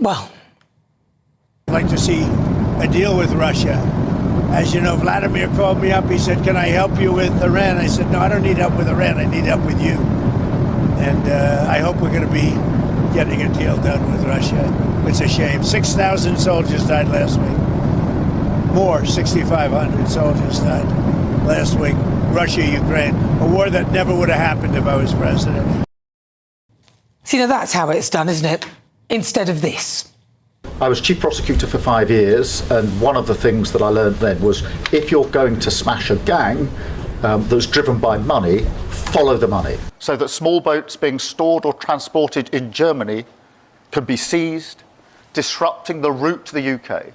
Well, I'd like to see a deal with Russia. As you know, Vladimir called me up. He said, can I help you with Iran? I said, no, I don't need help with Iran. I need help with you. And I hope we're going to be getting a deal done with Russia. It's a shame. 6,000 soldiers died last week. More, 6,500 soldiers died last week. Russia, Ukraine, a war that never would have happened if I was president. see, now that's how it's done, isn't it? Instead of this. I was chief prosecutor for 5 years, and one of the things that I learned then was if you're going to smash a gang that's driven by money, follow the money. So that small boats being stored or transported in Germany can be seized, disrupting the route to the UK.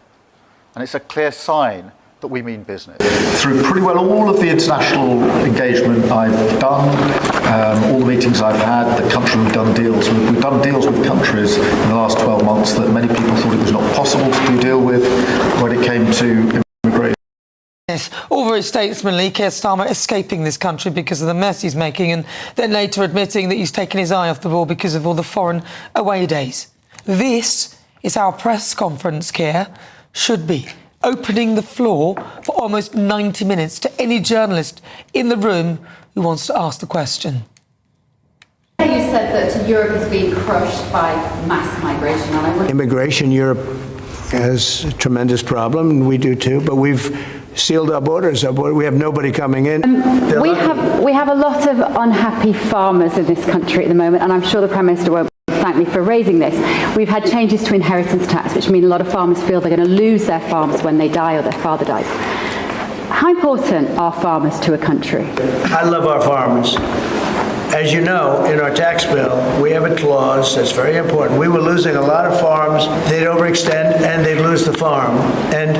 And it's a clear sign that we mean business. Through pretty well all of the international engagement I've done, all the meetings I've had, the country we've done deals with. We've done deals with countries in the last 12 months that many people thought it was not possible to do deal with when it came to immigration. Yes, all very statesmanly, Keir Starmer escaping this country because of the mess he's making and then later admitting that he's taken his eye off the ball because of all the foreign away days. This is how a press conference, Keir, should be. Opening the floor for almost 90 minutes to any journalist in the room who wants to ask the question. You said that Europe is being crushed by mass migration. Immigration, Europe has a tremendous problem, and we do too, but we've sealed our borders. We have nobody coming in. We have a lot of unhappy farmers in this country at the moment, and I'm sure the Prime Minister won't thank me for raising this. We've had changes to inheritance tax, which mean a lot of farmers feel they're going to lose their farms when they die or their father dies. How important are farmers to a country? I love our farmers. As you know, in our tax bill, we have a clause that's very important. We were losing a lot of farms. They'd overextend and they'd lose the farm. And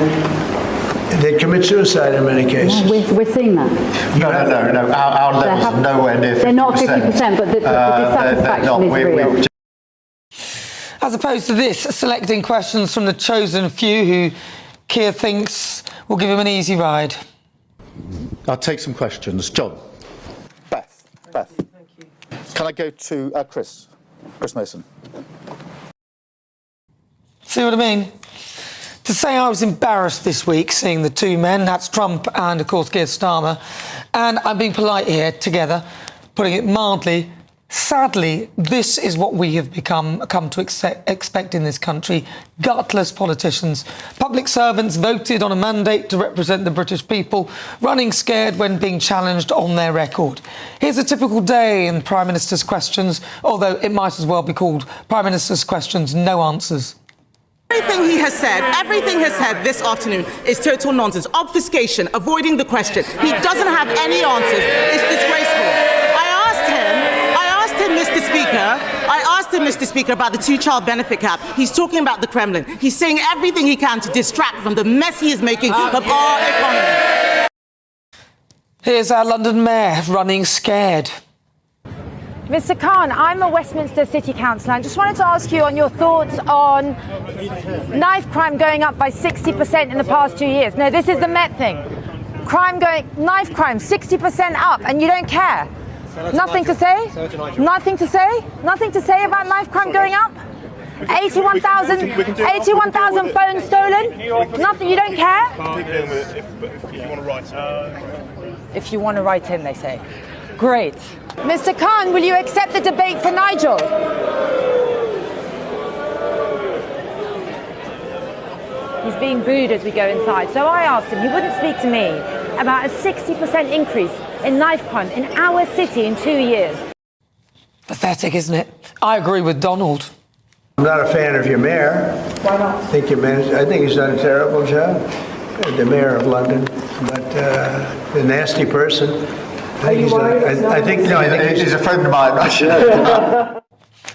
they'd commit suicide in many cases. We're seeing that. No. Our levels are nowhere near 50%. They're not 50%, but the dissatisfaction is real. As opposed to this, selecting questions from the chosen few who Keir thinks will give him an easy ride. I'll take some questions. John. Beth. Thank you. Can I go to Chris Mason? See what I mean? To say I was embarrassed this week seeing the two men, that's Trump and, of course, Keir Starmer, and I'm being polite here, together, putting it mildly, sadly, this is what we have come to expect in this country. Gutless politicians, public servants voted on a mandate to represent the British people, running scared when being challenged on their record. Here's a typical day in Prime Minister's Questions, although it might as well be called Prime Minister's Questions, No Answers. Everything he has said this afternoon is total nonsense. Obfuscation, avoiding the question. He doesn't have any answers. It's disgraceful. I asked him, Mr. Speaker, about the two-child benefit cap. He's talking about the Kremlin. He's saying everything he can to distract from the mess he is making of our economy. Here's our London Mayor running scared. Mr. Khan, I'm a Westminster City Councillor. I just wanted to ask you on your thoughts on knife crime going up by 60% in the past 2 years. No, this is the Met thing. Knife crime 60% up, and you don't care. Nothing to say? Nothing to say? Nothing to say about knife crime going up? 81,000 phones stolen? Nothing, you don't care? If you want to write in, they say. Great. Mr. Khan, will you accept the debate for Nigel? He's being booed as we go inside. So I asked him, he wouldn't speak to me about a 60% increase in knife crime in our city in 2 years. Pathetic, isn't it? I agree with Donald. I'm not a fan of your mayor. Why not? I think he's done a terrible job, the mayor of London, but a nasty person. He's a friend of mine.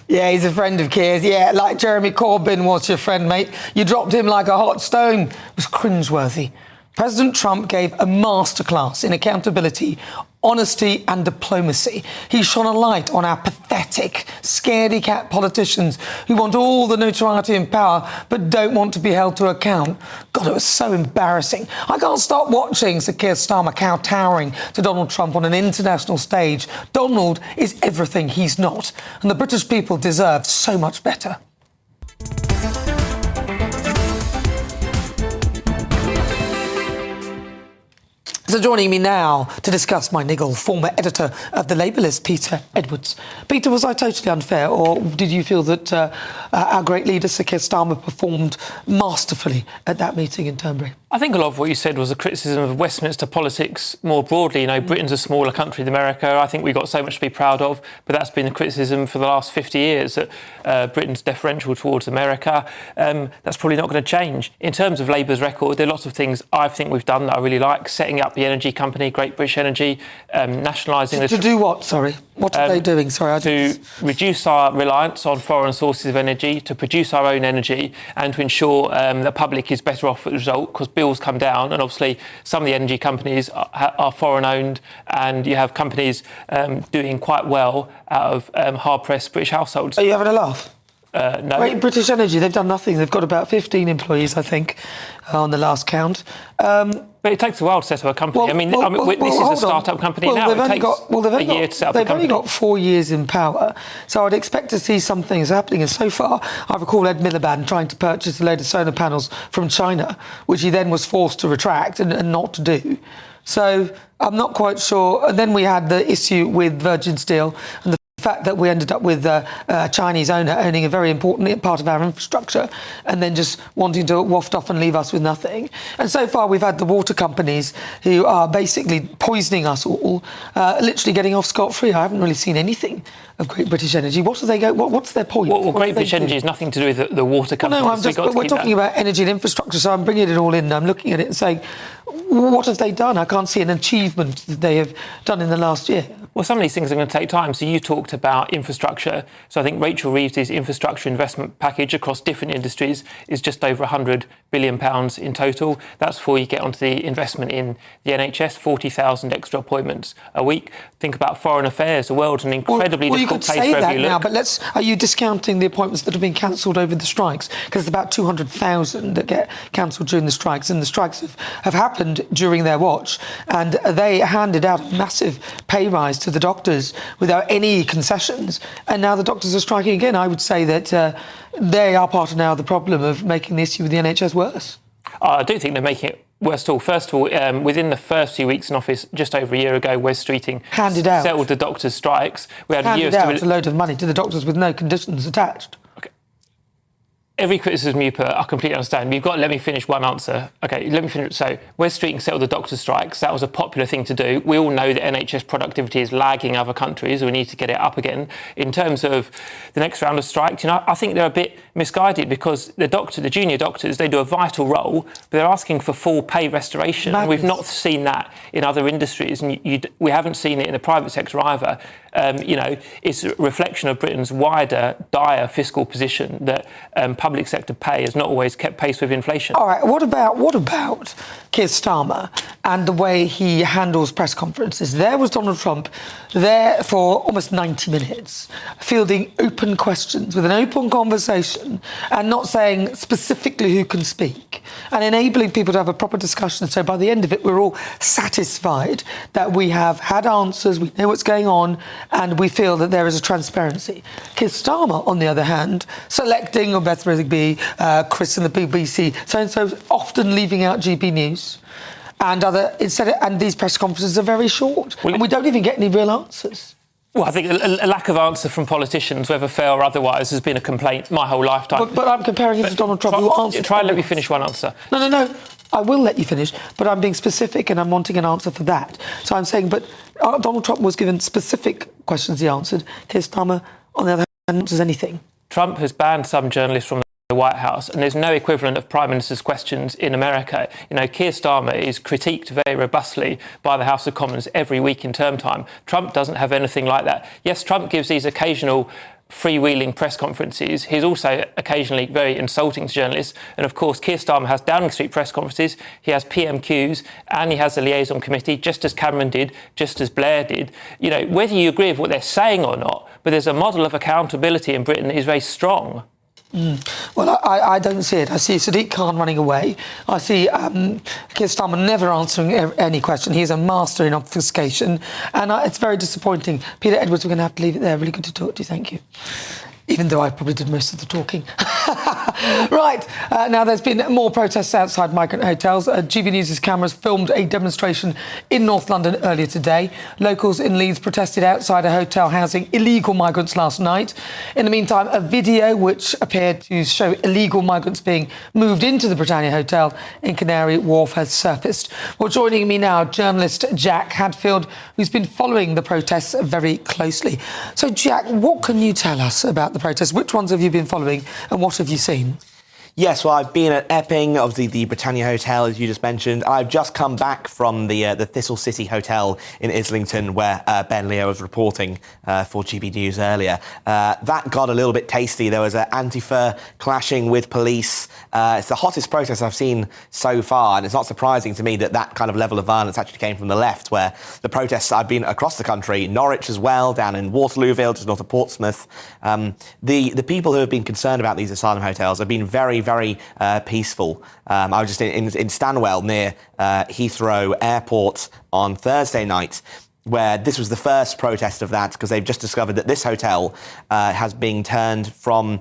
Yeah, he's a friend of Keir's. Yeah, like Jeremy Corbyn was your friend, mate. You dropped him like a hot stone. It was cringeworthy. President Trump gave a masterclass in accountability, honesty and diplomacy. He shone a light on our pathetic, scaredy-cat politicians who want all the notoriety and power but don't want to be held to account. God, it was so embarrassing. I can't stop watching Sir Keir Starmer kowtowing to Donald Trump on an international stage. Donald is everything he's not, and the British people deserve so much better. So joining me now to discuss my niggle, former editor of the Labour list, Peter Edwards. Peter, was I totally unfair, or did you feel that our great leader, Sir Keir Starmer, performed masterfully at that meeting in Turnberry? I think a lot of what you said was a criticism of Westminster politics more broadly. You know, Britain's a smaller country than America. I think we've got so much to be proud of, but that's been the criticism for the last 50 years, that Britain's deferential towards America. That's probably not going to change. In terms of Labour's record, there are lots of things I think we've done that I really like. Setting up the energy company, Great British Energy, nationalising... To do what, sorry? What are they doing? Sorry, to reduce our reliance on foreign sources of energy, to produce our own energy, and to ensure the public is better off as a result, because bills come down, and obviously some of the energy companies are foreign-owned, and you have companies doing quite well out of hard-pressed British households. Are you having a laugh? No. Great British Energy, they've done nothing. They've got about 15 employees, I think, on the last count. But it takes a while to set up a company. This is a start-up company now. It takes a year to set up a company. They've only got 4 years in power, so I'd expect to see some things happening. And so far, I recall Ed Miliband trying to purchase a load of solar panels from China, which he then was forced to retract and not to do. So I'm not quite sure. And then we had the issue with Virgin Steel and the fact that we ended up with a Chinese owner owning a very important part of our infrastructure and then just wanting to waft off and leave us with nothing. And so far we've had the water companies who are basically poisoning us all, literally getting off scot-free. I haven't really seen anything of Great British Energy. What do they go? What's their point? Well, Great British Energy has nothing to do with the water companies. No, we're talking about energy and infrastructure, so I'm bringing it all in. I'm looking at it and saying, what have they done? I can't see an achievement that they have done in the last year. Well, some of these things are going to take time. So you talked about infrastructure. So I think Rachel Reeves' infrastructure investment package across different industries is just over £100 billion in total. That's before you get onto the investment in the NHS, 40,000 extra appointments a week. Think about foreign affairs. The world's an incredibly difficult place wherever you look. Now, but are you discounting the appointments that have been cancelled over the strikes? Because it's about 200,000 that get cancelled during the strikes, and the strikes have happened during their watch, and they handed out a massive pay rise to the doctors without any concessions, and now the doctors are striking again. I would say that they are part of now the problem of making the issue with the NHS worse. I do think they're making it worse at all. First of all, within the first few weeks in office, just over a year ago, Wes Streeting settled the doctors' strikes. We had a load of money to the doctors with no conditions attached. Every criticism you put, I completely understand. You've got to let me finish one answer. OK, let me finish. So, Wes Streeting settled the doctor strikes. That was a popular thing to do. We all know that NHS productivity is lagging other countries. We need to get it up again. In terms of the next round of strikes, I think they're a bit misguided, because the junior doctors, they do a vital role, but they're asking for full pay restoration. And we've not seen that in other industries, and we haven't seen it in the private sector either. It's a reflection of Britain's wider, dire fiscal position that public sector pay has not always kept pace with inflation. All right, what about Keir Starmer and the way he handles press conferences? There was Donald Trump there for almost 90 minutes, fielding open questions with an open conversation and not saying specifically who can speak, and enabling people to have a proper discussion. So by the end of it, we're all satisfied that we have had answers, we know what's going on, and we feel that there is a transparency. Keir Starmer, on the other hand, selecting Beth Rigby, Chris and the BBC, so often leaving out GB News, and and these press conferences are very short, and we don't even get any real answers. Well, I think a lack of answer from politicians, whether fair or otherwise, has been a complaint my whole lifetime. But I'm comparing him to Donald Trump, who answered... Try and let me finish one answer. No. I will let you finish, but I'm being specific and I'm wanting an answer for that. So I'm saying, but Donald Trump was given specific questions he answered. Keir Starmer, on the other hand, answers anything. Trump has banned some journalists from the White House, and there's no equivalent of Prime Minister's questions in America. Keir Starmer is critiqued very robustly by the House of Commons every week in term time. Trump doesn't have anything like that. Yes, Trump gives these occasional freewheeling press conferences. He's also occasionally very insulting to journalists. And of course, Keir Starmer has Downing Street press conferences, he has PMQs, and he has the liaison committee, just as Cameron did, just as Blair did. Whether you agree with what they're saying or not, but there's a model of accountability in Britain that is very strong. Well, I don't see it. I see Sadiq Khan running away. I see Keir Starmer never answering any question. He is a master in obfuscation, and it's very disappointing. Peter Edwards, we're going to have to leave it there. Really good to talk to you. Thank you. even though I probably did most of the talking. Right, now there's been more protests outside migrant hotels. GB News' cameras filmed a demonstration in North London earlier today. Locals in Leeds protested outside a hotel housing illegal migrants last night. In the meantime, a video which appeared to show illegal migrants being moved into the Britannia Hotel in Canary Wharf has surfaced. Well, joining me now, journalist Jack Hadfield, who's been following the protests very closely. So, Jack, what can you tell us about the protests? Which ones have you been following and what have you seen? Yes, well, I've been at Epping, obviously the Britannia Hotel, as you just mentioned. I've just come back from the Thistle City Hotel in Islington, where Ben Leo was reporting for GB News earlier. That got a little bit tasty. There was an Antifa clashing with police. It's the hottest protest I've seen so far, and it's not surprising to me that that kind of level of violence actually came from the left, where the protests I've been across the country, Norwich as well, down in Waterlooville, just north of Portsmouth. The people who have been concerned about these asylum hotels have been very peaceful. I was just in Stanwell near Heathrow Airport on Thursday night, where this was the first protest of that, because they've just discovered that this hotel has been turned from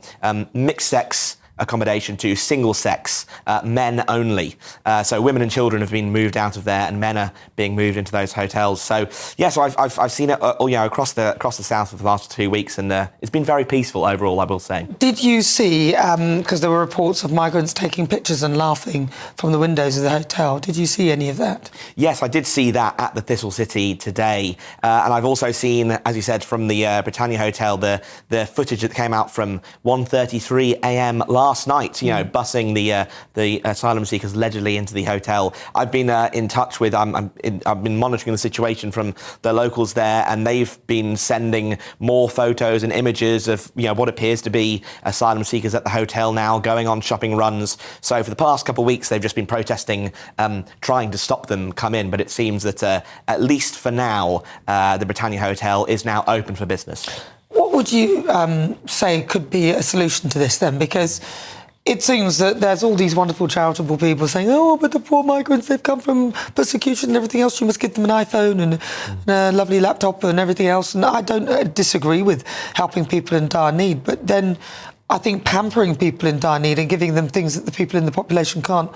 mixed-sex accommodation to single-sex, men only. So women and children have been moved out of there, and men are being moved into those hotels. So yeah, so I've seen it across the south for the last 2 weeks, and it's been very peaceful overall, I will say. Did you see, because there were reports of migrants taking pictures and laughing from the windows of the hotel, did you see any of that? Yes, I did see that at the Thistle City today, and I've also seen, as you said, from the Britannia Hotel, the footage that came out from 1:33 a.m. last night, busing the asylum seekers allegedly into the hotel. I've been in touch with, I've been monitoring the situation from the locals there, and they've been sending more photos and images of what appears to be asylum seekers at the hotel now, going on shopping runs. So for the past couple of weeks, they've just been protesting, trying to stop them come in. But it seems that at least for now, the Britannia Hotel is now open for business. What would you say could be a solution to this then? Because it seems that there's all these wonderful charitable people saying, oh, but the poor migrants, they've come from persecution and everything else. You must give them an iPhone and a lovely laptop and everything else. And I don't disagree with helping people in dire need. But then I think pampering people in dire need and giving them things that the people in the population can't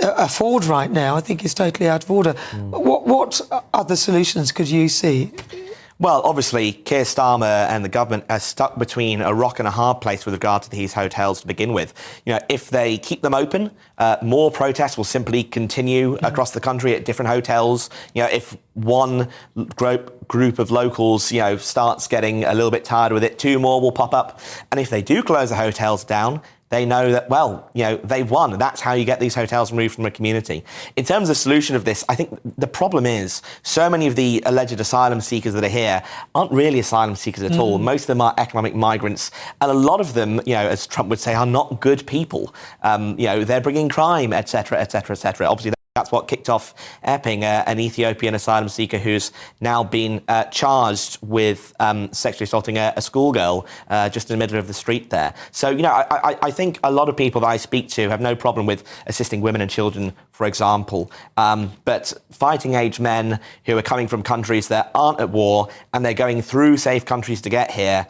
afford right now, I think is totally out of order. What other solutions could you see? Well, obviously, Keir Starmer and the government are stuck between a rock and a hard place with regard to these hotels to begin with. If they keep them open, more protests will simply continue across the country at different hotels. If one group of locals, starts getting a little bit tired with it, two more will pop up. And if they do close the hotels down, they know that, they've won. That's how you get these hotels removed from a community. In terms of the solution of this, I think the problem is so many of the alleged asylum seekers that are here aren't really asylum seekers at all. Most of them are economic migrants. And a lot of them, as Trump would say, are not good people. They're bringing crime, etc., etc., etc. Obviously, that's what kicked off Epping, an Ethiopian asylum seeker who's now been charged with sexually assaulting a schoolgirl just in the middle of the street there. So, I think a lot of people that I speak to have no problem with assisting women and children, for example. But fighting-age men who are coming from countries that aren't at war and they're going through safe countries to get here,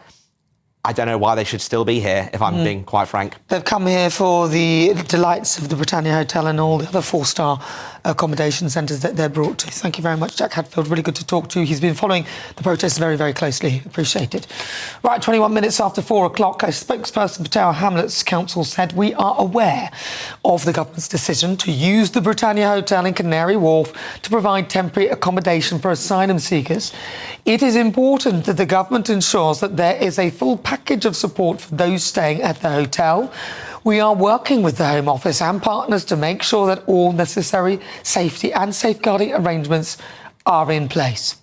I don't know why they should still be here, if I'm being quite frank. They've come here for the delights of the Britannia Hotel and all the other four-star accommodation centres that they're brought to. Thank you very much, Jack Hadfield. Really good to talk to you. He's been following the protests very, very closely. Appreciate it. Right, 21 minutes after 4 o'clock, a spokesperson for Tower Hamlets Council said, we are aware of the government's decision to use the Britannia Hotel in Canary Wharf to provide temporary accommodation for asylum seekers. It is important that the government ensures that there is a full package of support for those staying at the hotel. We are working with the Home Office and partners to make sure that all necessary safety and safeguarding arrangements are in place.